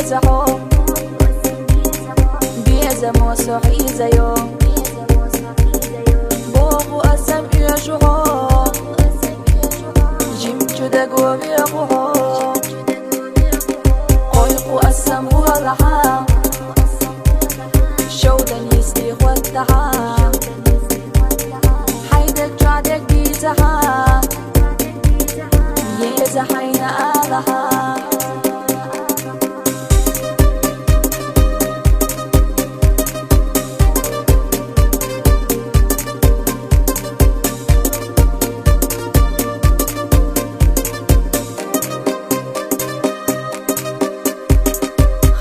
بيزحو بيزمو سحيزيو بوغو أسم يجوهو جيم جدقو بيغوهو قويقو أسم ولحا شودن يستيخ والتحا حيدك جعدك بيزحا يزحين آلها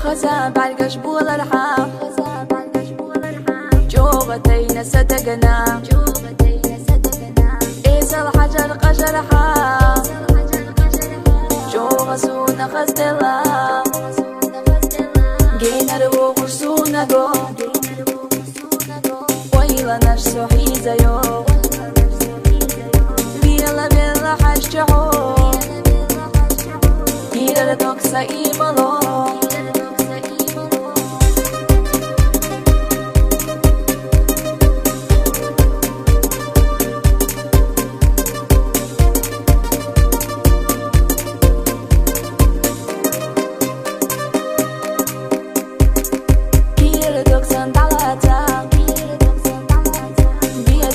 خزا بعرقش بول الحام جوغتين صدقنا إيس الحجر قجر حام جوغ سونا خستلا جينا رو قرسونا جو ويلا نشسو حيزيو بيلا بيلا حشجحو كيرا دوكسا إيمالو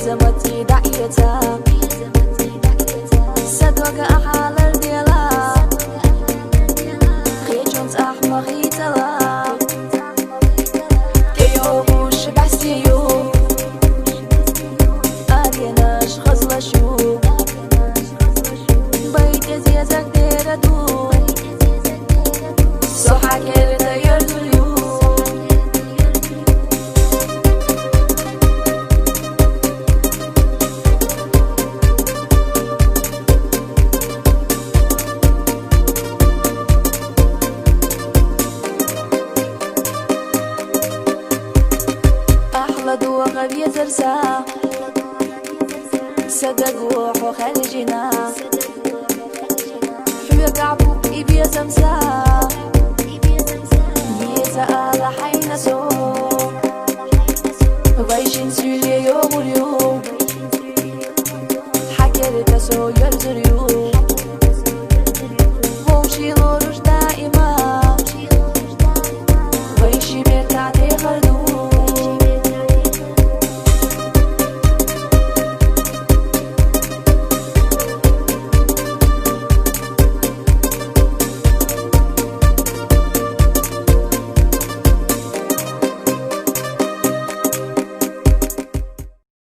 زمتي دعيتا صدوق أحال الديلا خيجونت أحمقي تلا كيو بوش بحسيو أديناش خزلشو بيت زيزك ديردو صحا كيرتا يردليو دوغ بيزرسا صدق وحو خلجنا حويق عبوك بيزمسا يزا على حين سو ويشن سولي يوم اليوم حكرت سو يرزريو